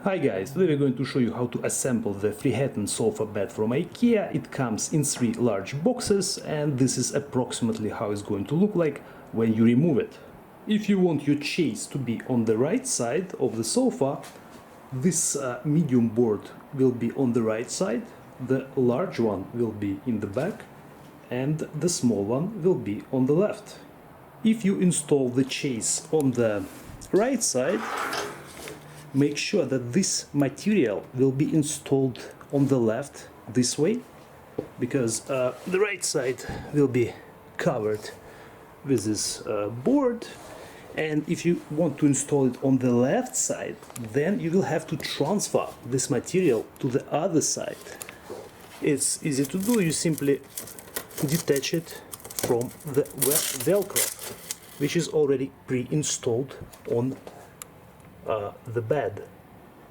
Hi guys, today we're going to show you how to assemble the Friheten Sofa-Bed from IKEA. It comes in 3 large boxes and this is approximately how it's going to look like when you remove it. If you want your chase to be on the right side of the sofa, this medium board will be on the right side, the large one will be in the back and the small one will be on the left. If you install the chase on the right side, make sure that this material will be installed on the left this way, because the right side will be covered with this board, and if you want to install it on the left side, then you will have to transfer this material to the other side. It's easy to do. You simply detach it from the Velcro, which is already pre-installed on the bed.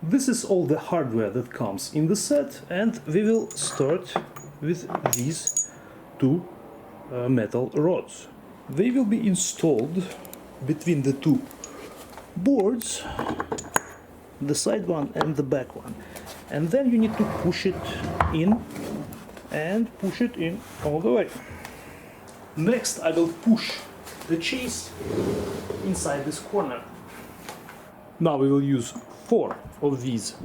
This is all the hardware that comes in the set, and we will start with these two metal rods. They will be installed between the two boards, the side one and the back one, and then you need to push it in and push it in all the way. Next I will push the chase inside this corner. Now we will use 4 of these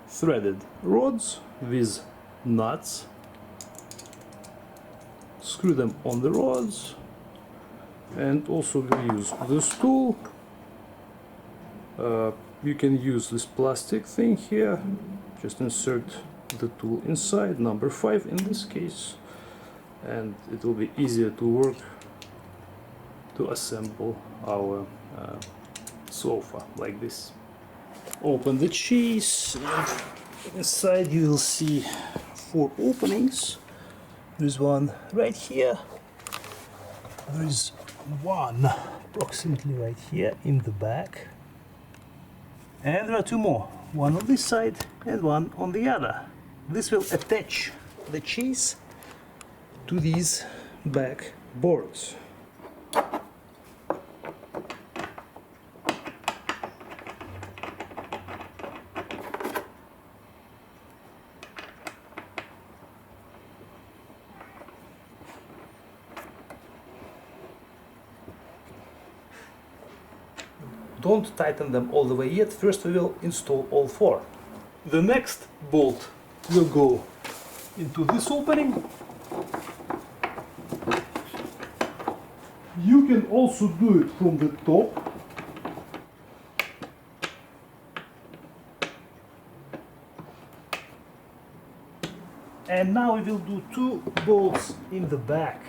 threaded rods with nuts. Screw them on the rods, and also we'll use this tool. You can use this plastic thing here, just insert the tool inside, number 5 in this case, and it will be easier to work to assemble our sofa like this. Open the chase, and inside you will see 4 openings. There's one right here, there is one approximately right here in the back, and there are 2 more, one on this side and one on the other. This will attach the chase to these back boards. Don't tighten them all the way yet, first we will install all 4. The next bolt will go into this opening. You can also do it from the top. And now we will do 2 bolts in the back.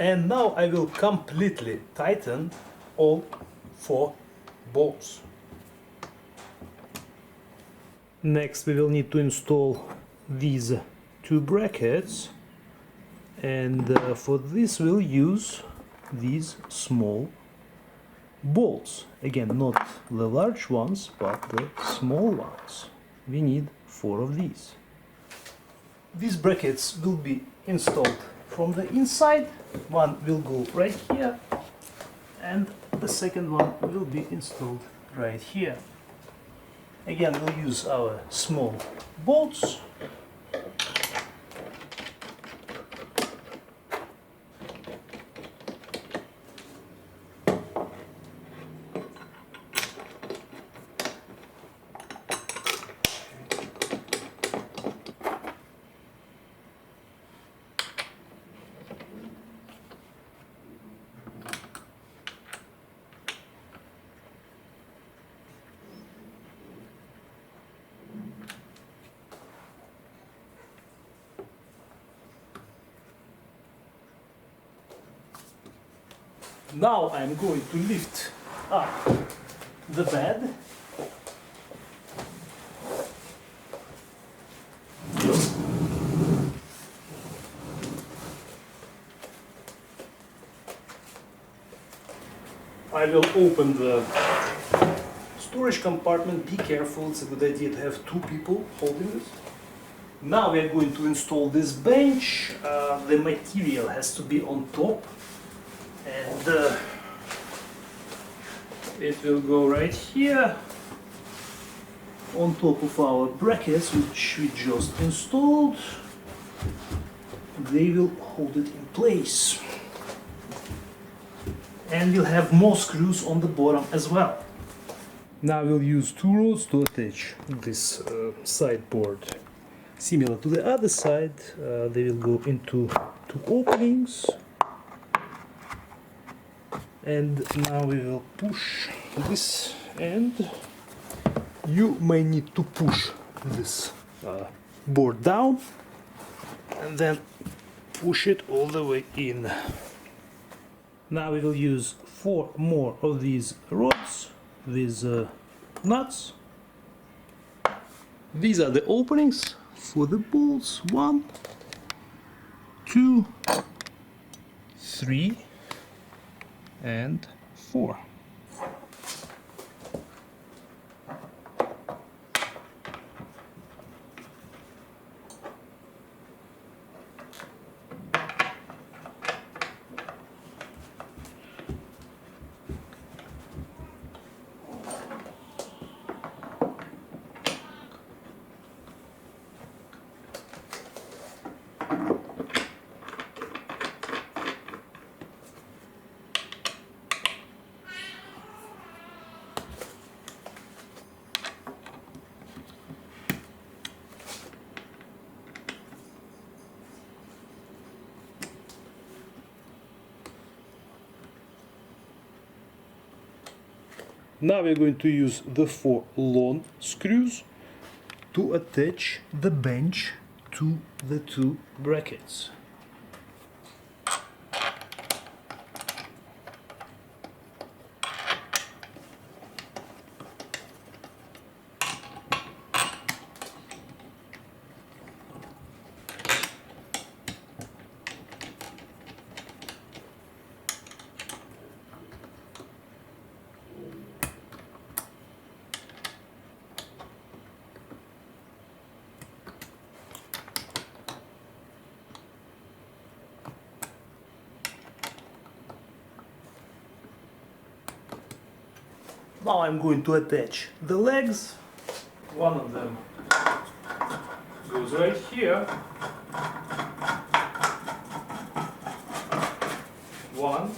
And now I will completely tighten all 4 bolts. Next we will need to install these 2 brackets, and for this we'll use these small bolts. Again, not the large ones, but the small ones. We need 4 of these. These brackets will be installed from the inside. One will go right here, and the second one will be installed right here. Again, we'll use our small bolts. Now I'm going to lift up the bed. I will open the storage compartment. Be careful, it's a good idea to have two people holding this. Now we are going to install this bench. The material has to be on top, and it will go right here on top of our brackets, which we just installed. They will hold it in place. And we'll have more screws on the bottom as well. Now we'll use two rods to attach this sideboard. Similar to the other side, they will go into two openings. And now we will push this end. You may need to push this board down and then push it all the way in. Now we will use 4 more of these rods with nuts. These are the openings for the bolts. 1, 2, 3 and 4. Now we're going to use the 4 long screws to attach the bench to the 2 brackets. Now I'm going to attach the legs. One of them goes right here. 1,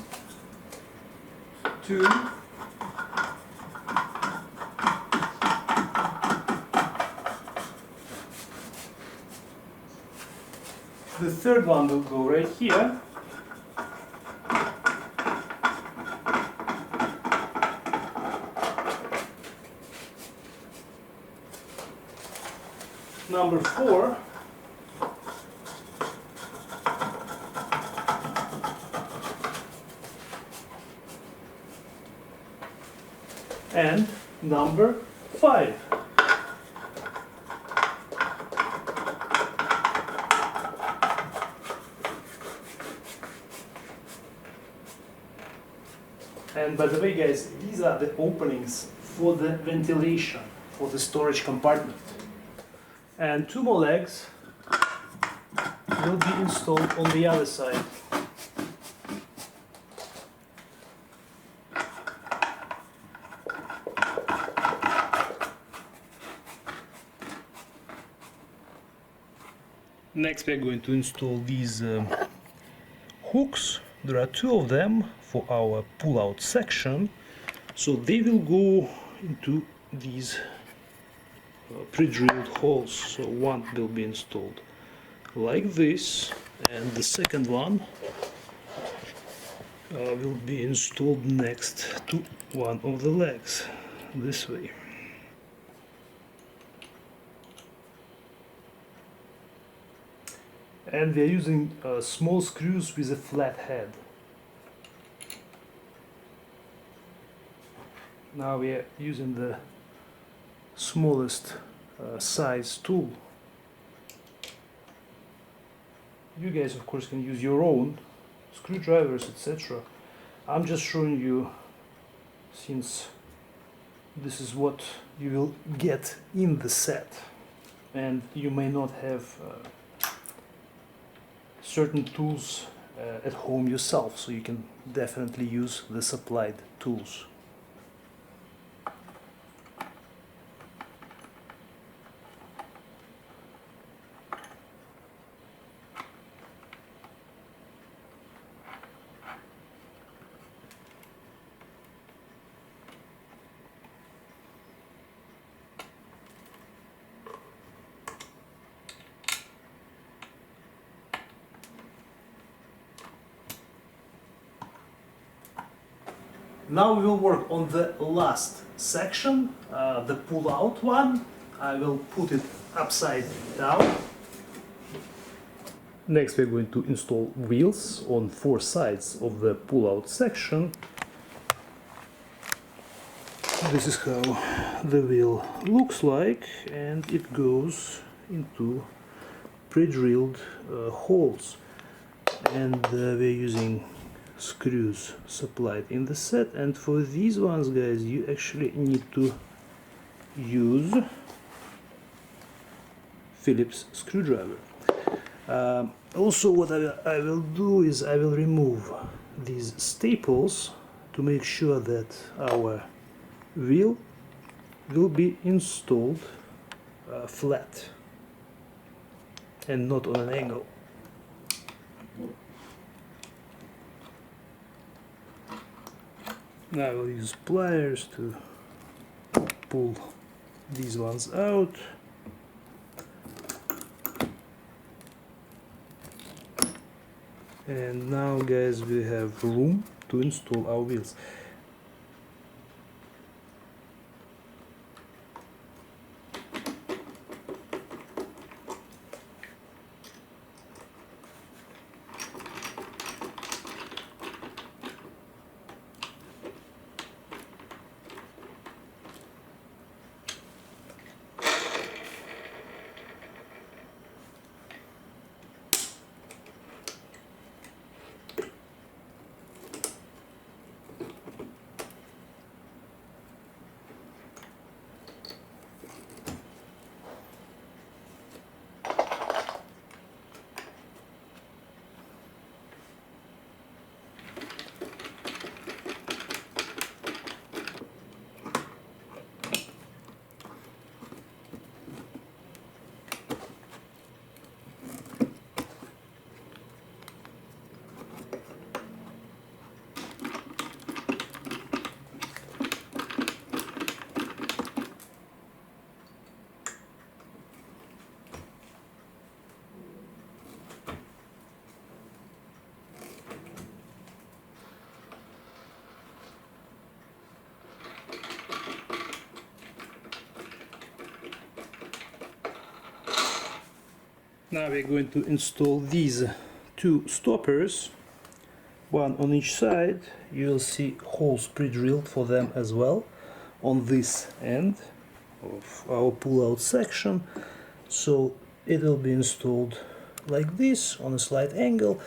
2, the third one will go right here. Number 4 and number 5. And by the way, guys, these are the openings for the ventilation for the storage compartment. And 2 more legs will be installed on the other side. Next we are going to install these hooks. There are 2 of them for our pull-out section, so they will go into these pre-drilled holes. So one will be installed like this, and the second one will be installed next to one of the legs, this way. And we are using small screws with a flat head. Now we are using the smallest size tool. You guys of course can use your own screwdrivers, etc. I'm just showing you since this is what you will get in the set, and you may not have certain tools at home yourself, so you can definitely use the supplied tools. Now we will work on the last section, the pull-out one. I will put it upside down. Next we're going to install wheels on 4 sides of the pull-out section. This is how the wheel looks like, and it goes into pre-drilled holes, and we're using screws supplied in the set. And for these ones, guys, you actually need to use Phillips screwdriver. Also, what I will do is I will remove these staples to make sure that our wheel will be installed flat and not on an angle. Now I will use pliers to pull these ones out. And now, guys, we have room to install our wheels. Now we're going to install these 2 stoppers, one on each side. You'll see holes pre-drilled for them as well on this end of our pull-out section. So it will be installed like this on a slight angle,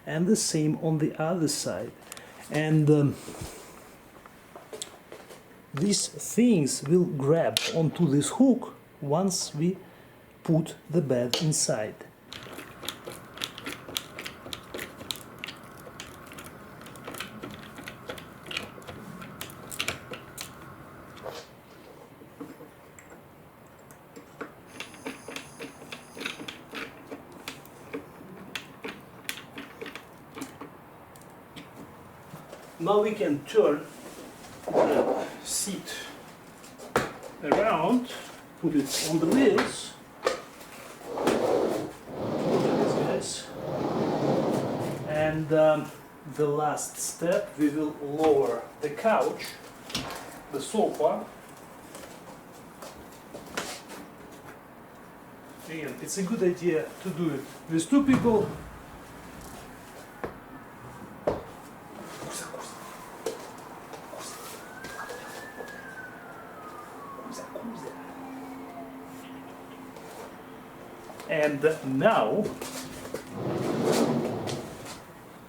and the same on the other side. And these things will grab onto this hook once we put the bed inside. Now we can turn the seat around, put it on the wheels. And the last step, we will lower the couch, the sofa. Again, it's a good idea to do it with 2 people.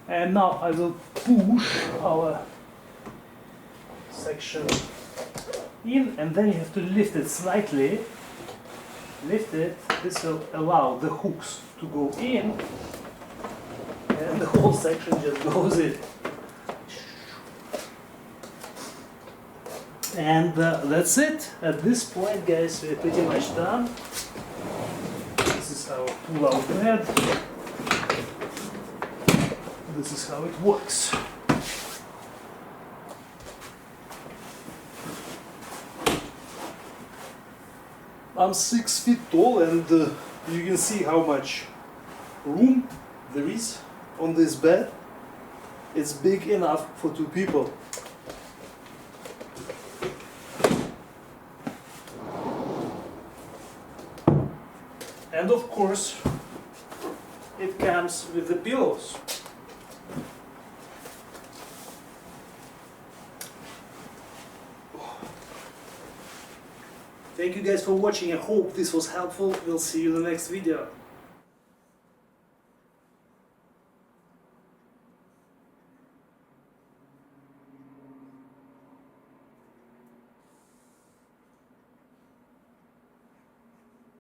And now I will push our section in, and then you have to lift it slightly. Lift it. This will allow the hooks to go in, and the whole section just goes in. And that's it. At this point, guys, we're pretty much done. This is our pull-out bed. This is how it works. I'm 6 feet tall, and you can see how much room there is on this bed. It's big enough for 2 people. And of course, it comes with the pillows. Thank you guys for watching. I hope this was helpful. We'll see you in the next video.